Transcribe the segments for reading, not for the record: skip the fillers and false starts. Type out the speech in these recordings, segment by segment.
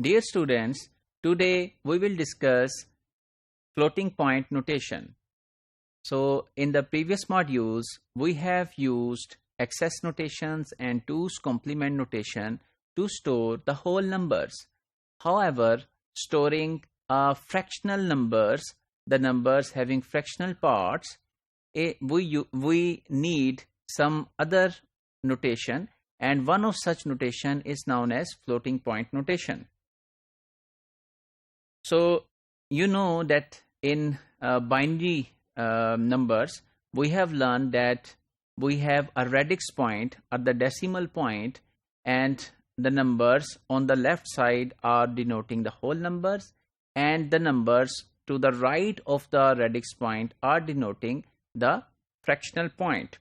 Dear students, today we will discuss floating point notation. So, in the previous modules, we have used excess notations and 2's complement notation to store the whole numbers. However, storing fractional numbers, the numbers having fractional parts, we need some other notation, and one of such notation is known as floating point notation. So, you know that in binary numbers, we have learned that we have a radix point at the decimal point, and the numbers on the left side are denoting the whole numbers, and the numbers to the right of the radix point are denoting the fractional point.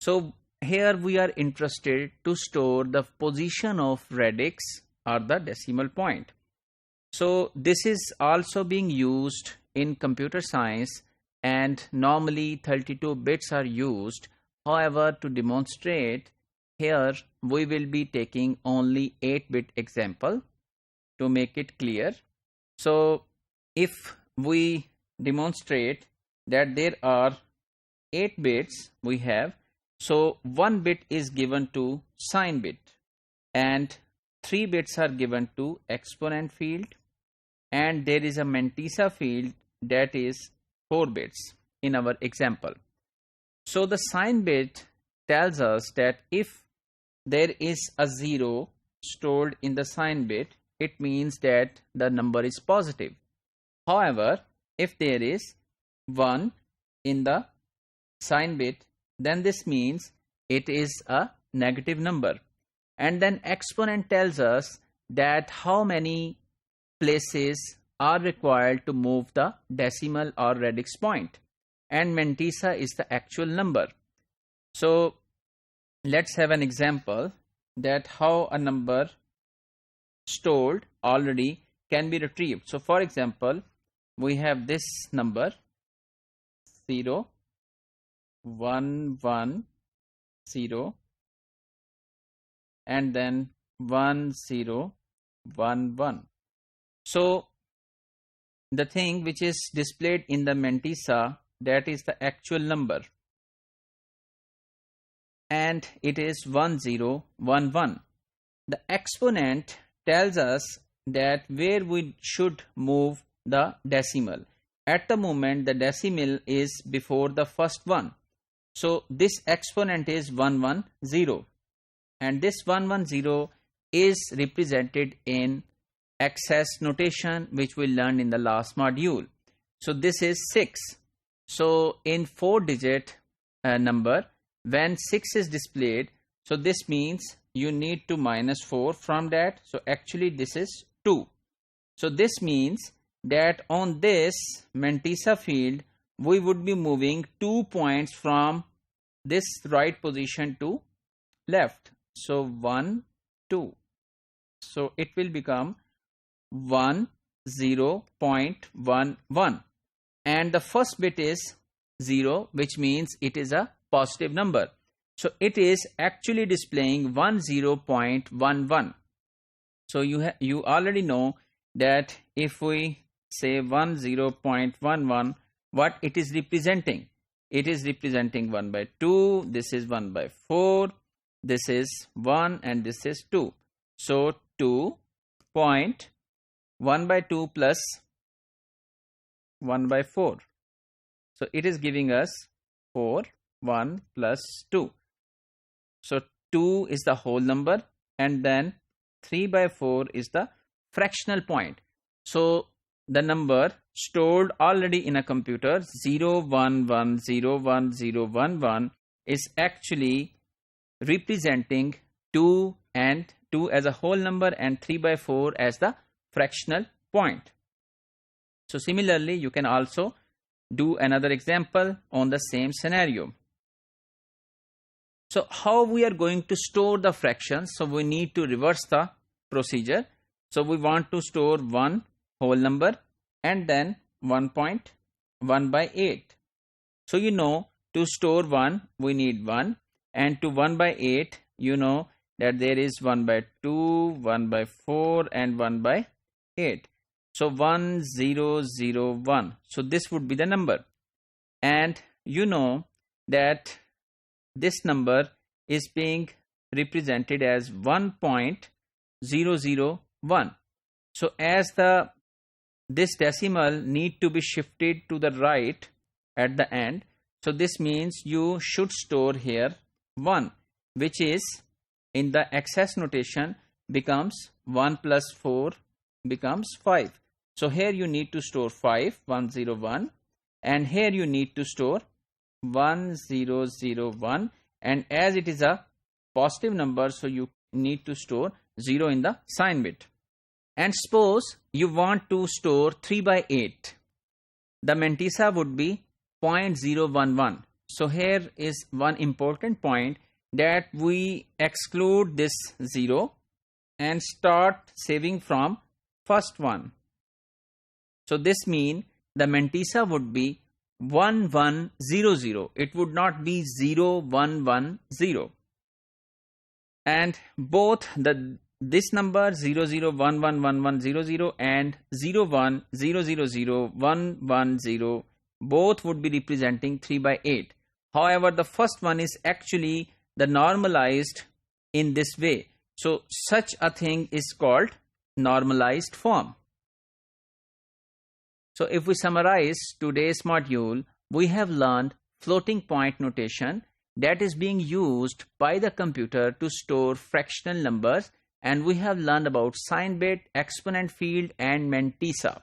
So, here we are interested to store the position of radix or the decimal point. So this is also being used in computer science, and normally 32 bits are used. However, to demonstrate here, we will be taking only 8-bit example to make it clear. So if we demonstrate that there are 8 bits we have, so 1 bit is given to sign bit and 3 bits are given to exponent field, and there is a mantissa field that is 4 bits in our example. So the sign bit tells us that if there is a 0 stored in the sign bit, it means that the number is positive. However, if there is 1 in the sign bit, then this means it is a negative number. And then exponent tells us that how many places are required to move the decimal or radix point, and mantissa is the actual number. So let's have an example that how a number stored already can be retrieved. So for example, we have this number 0 1 1 0 and then 1 0 1 1. So the thing which is displayed in the mantissa, that is the actual number, and it is 1 0 1 1. The exponent tells us that where we should move the decimal. At the moment the decimal is before the first one, so this exponent is 110, and this 110 is represented in excess notation which we learned in the last module. So this is 6. So in 4-digit number, when 6 is displayed, so this means you need to minus 4 from that. So actually this is 2. So this means that on this mantissa field we would be moving 2 points from this right position to left. So 1 2. So it will become 10.11, and the first bit is 0, which means it is a positive number. So it is actually displaying 10.11. So you already know that if we say 10.11, what it is representing? It is representing 1 by 2, this is 1 by 4, this is 1, and this is 2. So 2.1 by 2 plus 1 by 4. So it is giving us 4, 1 plus 2. So 2 is the whole number, and then 3 by 4 is the fractional point. So the number stored already in a computer 011010111 is actually representing 2 and 2 as a whole number and 3 by 4 as the fractional point. So similarly, you can also do another example on the same scenario. So how we are going to store the fractions? So we need to reverse the procedure. So we want to store one whole number and then 1.1 by 8. So you know, to store 1 we need 1, and to 1 by 8 you know that there is 1 by 2, 1 by 4 and 1 by 8. So 1001. So this would be the number. And you know that this number is being represented as 1.001. So as this decimal need to be shifted to the right at the end, so this means you should store here 1, which is in the excess notation becomes 1 plus 4 becomes 5. So here you need to store 5, 101, and here you need to store 1001, and as it is a positive number, so you need to store 0 in the sign bit. And suppose you want to store 3 by 8. The mantissa would be 0.011. So here is one important point, that we exclude this 0 and start saving from first one. So this means the mantissa would be 1100. It would not be 0110. And both this number 00111100 and 01000110 both would be representing 3 by 8. However, the first one is actually the normalized in this way. So such a thing is called normalized form. So if we summarize today's module, we have learned floating point notation that is being used by the computer to store fractional numbers, and we have learned about sign bit, exponent field, and mantissa.